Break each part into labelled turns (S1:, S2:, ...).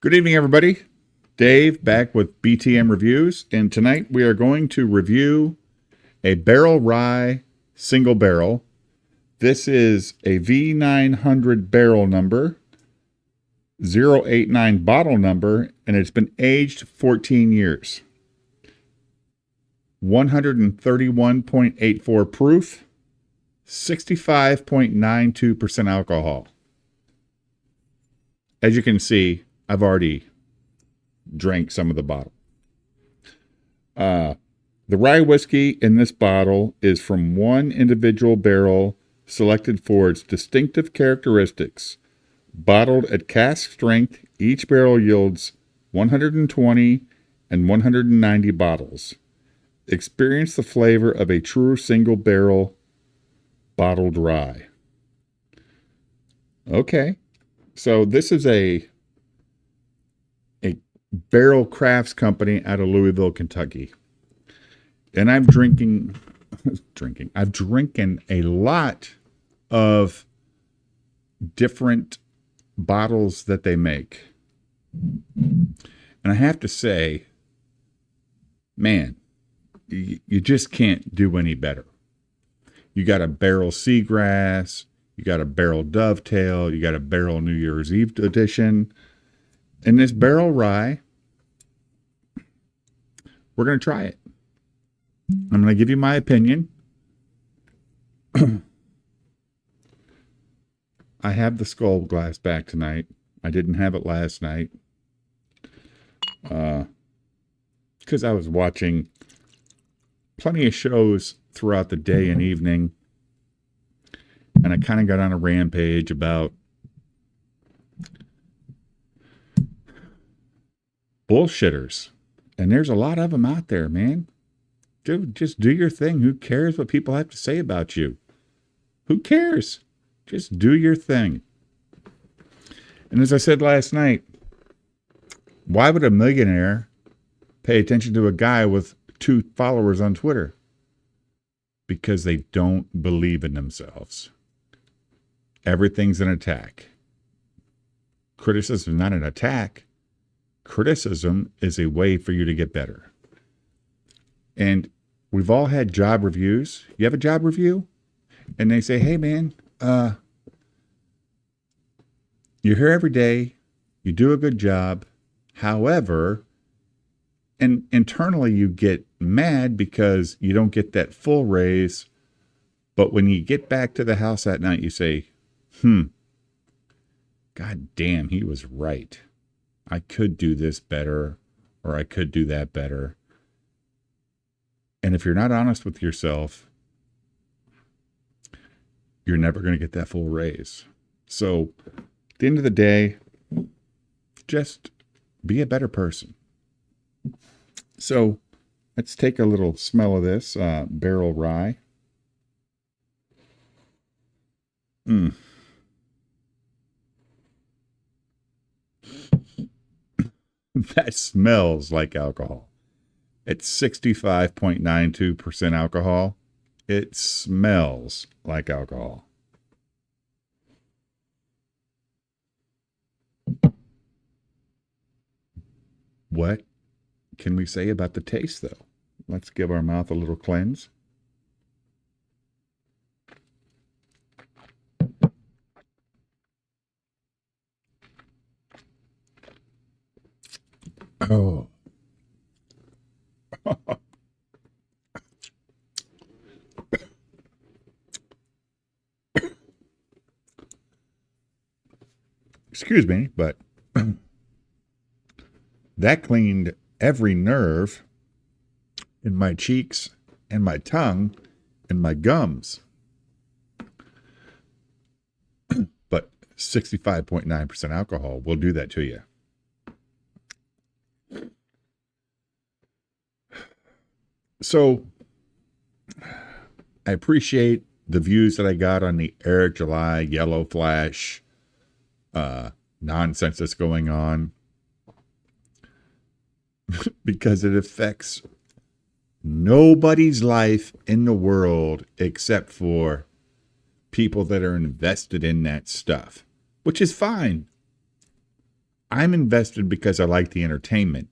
S1: Good evening, everybody. Dave back with BTM Reviews, and tonight we are going to review a Barrell Rye Single Barrel. This is a V900 barrel number, 089 bottle number, and it's been aged 14 years. 131.84 proof, 65.92% alcohol. As you can see, I've already drank some of the bottle. The rye whiskey in this bottle is from one individual barrel selected for its distinctive characteristics. Bottled at cask strength, each barrel yields 120 and 190 bottles. Experience the flavor of a true single barrel bottled rye. Okay, so this is a Barrell Crafts Company out of Louisville, Kentucky. And I've drinking a lot of different bottles that they make. And I have to say, man, you just can't do any better. You got a Barrell Seagrass, you got a Barrell Dovetail, you got a Barrell New Year's Eve edition. And this Barrell Rye, we're going to try it. I'm going to give you my opinion. I have the skull glass back tonight. I didn't have it last night. Because I was watching plenty of shows throughout the day and evening. And I kind of got on a rampage about bullshitters. And there's a lot of them out there, man. Dude, just do your thing. Who cares what people have to say about you? Who cares? Just do your thing. And as I said last night, why would a millionaire pay attention to a guy with 2 followers on Twitter? Because they don't believe in themselves. Everything's an attack. Criticism is not an attack. Criticism is a way for you to get better. And we've all had job reviews. You have a job review? And they say, hey, man, you're here every day. You do a good job. However, and internally you get mad because you don't get that full raise. But when you get back to the house that night, you say, God damn, he was right. I could do this better, or I could do that better. And if you're not honest with yourself, you're never going to get that full raise. So at the end of the day, just be a better person. So let's take a little smell of this Barrell Rye. That smells like alcohol. It's 65.92% alcohol. It smells like alcohol. What can we say about the taste, though? Let's give our mouth a little cleanse. Oh. Excuse me, but that cleaned every nerve in my cheeks and my tongue and my gums. But 65.9% alcohol will do that to you. So I appreciate the views that I got on the Eric July Yellow Flash nonsense that's going on because it affects nobody's life in the world except for people that are invested in that stuff, which is fine. I'm invested because I like the entertainment.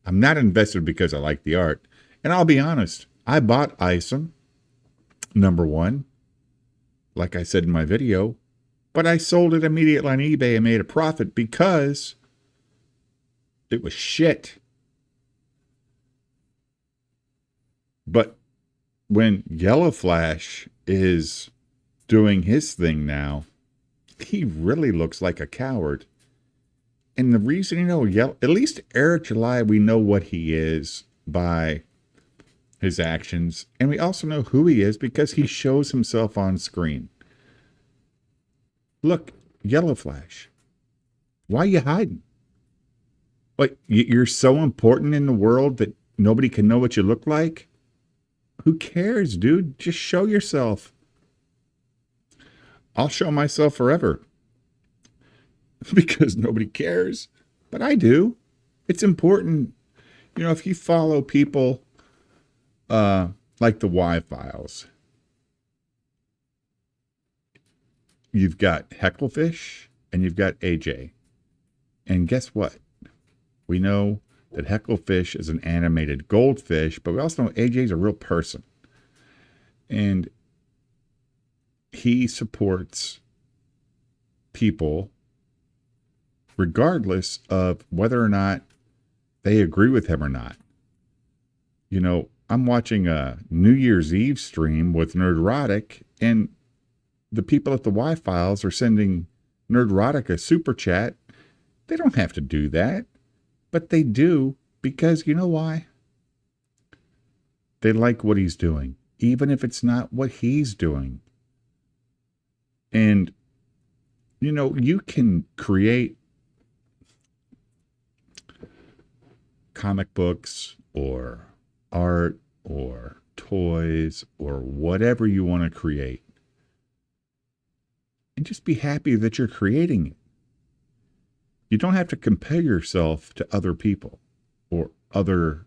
S1: I'm not invested because I like the art. And I'll be honest, I bought Isom, number one, like I said in my video, but I sold it immediately on eBay and made a profit because it was shit. But when Yellow Flash is doing his thing now, he really looks like a coward. And the reason, at least Eric July, we know what he is by his actions. And we also know who he is because he shows himself on screen. Look, Yellow Flash, why are you hiding? Like, you're so important in the world that nobody can know what you look like? Who cares, dude? Just show yourself. I'll show myself forever because nobody cares, but I do. It's important. If you follow people like the Y-Files, you've got Hecklefish and you've got AJ. And guess what? We know that Hecklefish is an animated goldfish, but we also know AJ is a real person. And he supports people regardless of whether or not they agree with him or not. I'm watching a New Year's Eve stream with Nerdrotic, and the people at the Y-Files are sending Nerdrotic a super chat. They don't have to do that, but they do because you know why? They like what he's doing, even if it's not what he's doing. And, you can create comic books or art or toys or whatever you want to create. And just be happy that you're creating it. You don't have to compare yourself to other people or other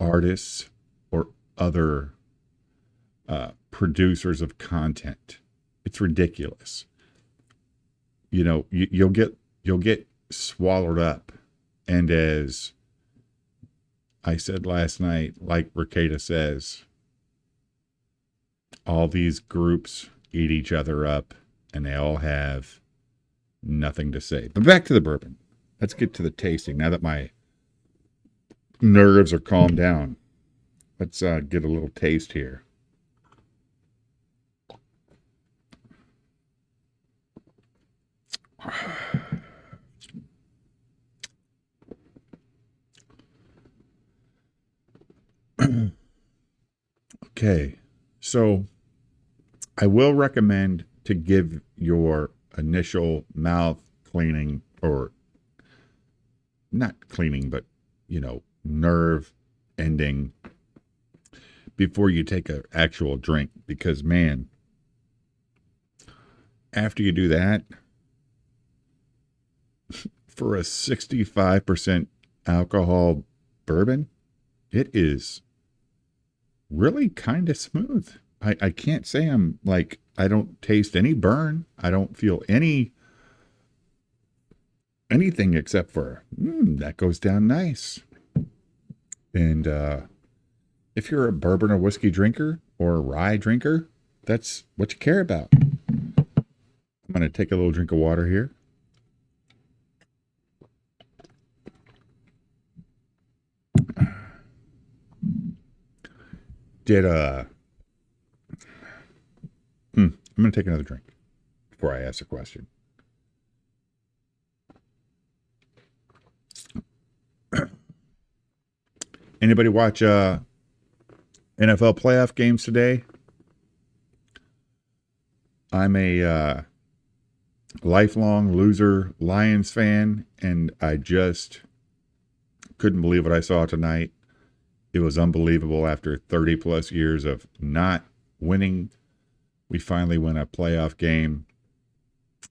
S1: artists or other producers of content. It's ridiculous. You'll get swallowed up. And as I said last night, like Ricada says, all these groups eat each other up and they all have nothing to say. But back to the bourbon. Let's get to the tasting now that my nerves are calmed down. Let's get a little taste here. Okay, so I will recommend to give your initial mouth cleaning, or not cleaning, but, nerve ending before you take an actual drink. Because, man, after you do that, for a 65% alcohol bourbon, it is really kind of smooth. I can't say I'm like, I don't taste any burn. I don't feel anything except for, that goes down nice. And if you're a bourbon or whiskey drinker or a rye drinker, that's what you care about. I'm going to take a little drink of water here. I'm going to take another drink before I ask a question. Anybody watch NFL playoff games today? I'm a lifelong loser Lions fan, and I just couldn't believe what I saw tonight. It was unbelievable. After 30 plus years of not winning, we finally win a playoff game.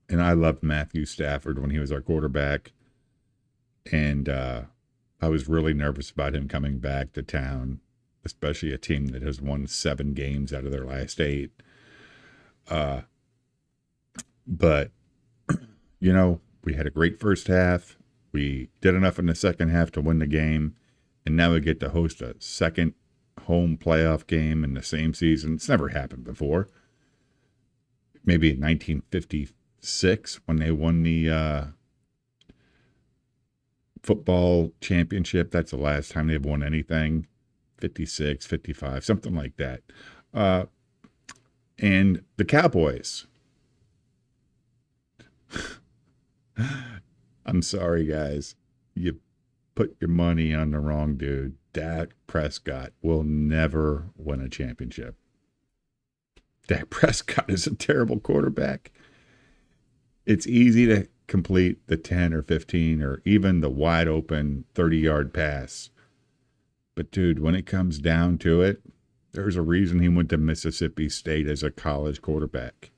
S1: And I loved Matthew Stafford when he was our quarterback. And I was really nervous about him coming back to town, especially a team that has won 7 games out of their last 8. But, We had a great first half. We did enough in the second half to win the game. And now we get to host a second home playoff game in the same season. It's never happened before. Maybe in 1956 when they won the football championship. That's the last time they've won anything. 56, 55, something like that. And the Cowboys. I'm sorry, guys. You put your money on the wrong dude. Dak Prescott will never win a championship. Dak Prescott is a terrible quarterback. It's easy to complete the 10 or 15 or even the wide open 30-yard pass. But, dude, when it comes down to it, there's a reason he went to Mississippi State as a college quarterback.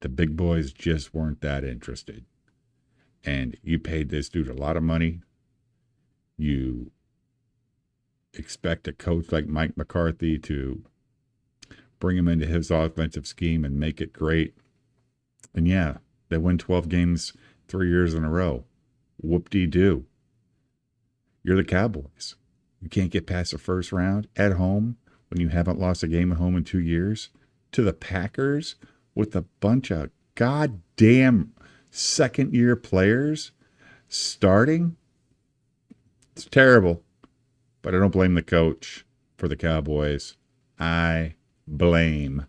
S1: The big boys just weren't that interested. And you paid this dude a lot of money. You expect a coach like Mike McCarthy to bring him into his offensive scheme and make it great. And yeah, they win 12 games 3 years in a row. Whoop-de-doo. You're the Cowboys. You can't get past the first round at home when you haven't lost a game at home in 2 years to the Packers with a bunch of goddamn second-year players starting. It's terrible, but I don't blame the coach for the Cowboys. I blame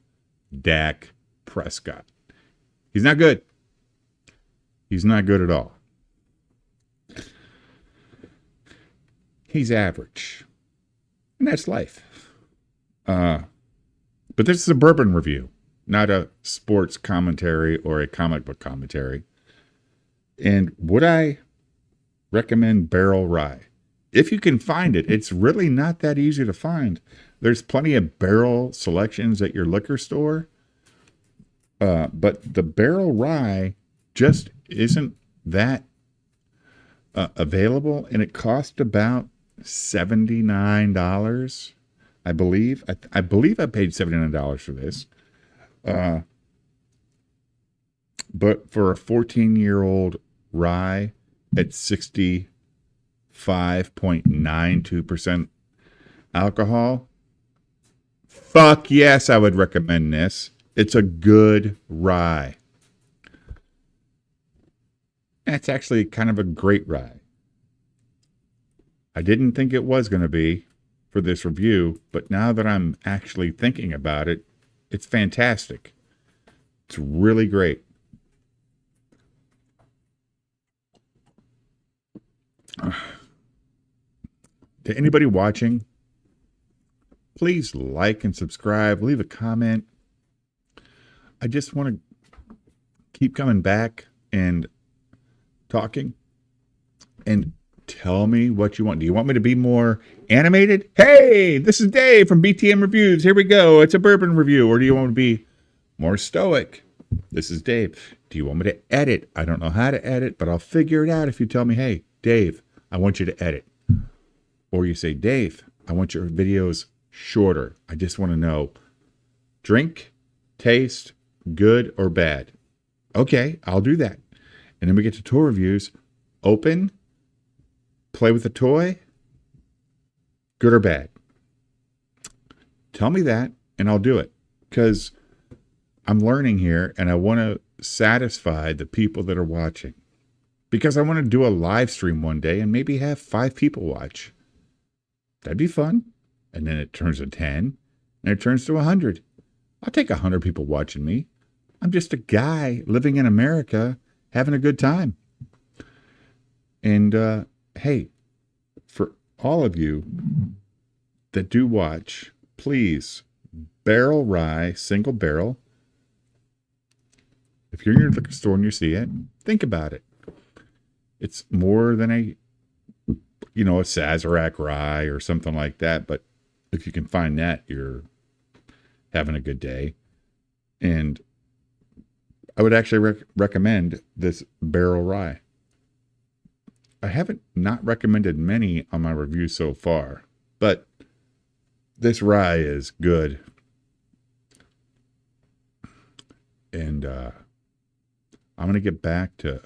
S1: Dak Prescott. He's not good. He's not good at all. He's average. And that's life. But this is a bourbon review, not a sports commentary or a comic book commentary. And would I recommend Barrell Rye? If you can find it, it's really not that easy to find. There's plenty of barrel selections at your liquor store. But the Barrell Rye just isn't that available. And it cost about $79, I believe. I believe I paid $79 for this. But for a 14-year-old rye at 65.92% alcohol, fuck yes, I would recommend this. It's a good rye. It's actually kind of a great rye. I didn't think it was going to be for this review, but now that I'm actually thinking about it, it's fantastic. It's really great. To anybody watching, please like and subscribe, leave a comment. I just want to keep coming back and talking. And tell me what you want. Do you want me to be more animated? Hey, this is Dave from BTM Reviews. Here we go. It's a bourbon review. Or do you want me to be more stoic? This is Dave. Do you want me to edit? I don't know how to edit, but I'll figure it out if you tell me, hey, Dave, I want you to edit. Or you say, Dave, I want your videos shorter. I just want to know, drink, taste, good or bad. Okay, I'll do that. And then we get to tour reviews. Open, play with a toy, good or bad. Tell me that and I'll do it, because I'm learning here and I want to satisfy the people that are watching, because I want to do a live stream one day and maybe have 5 people watch. That'd be fun. And then it turns to 10 and it turns to 100. I'll take 100 people watching me. I'm just a guy living in America having a good time. And hey, for all of you that do watch, please, Barrell Rye Single Barrel. If you're in your liquor store and you see it, think about it. It's more than a Sazerac rye or something like that. But if you can find that, you're having a good day. And I would actually recommend this Barrell Rye. I haven't not recommended many on my review so far, but this rye is good. And I'm going to get back to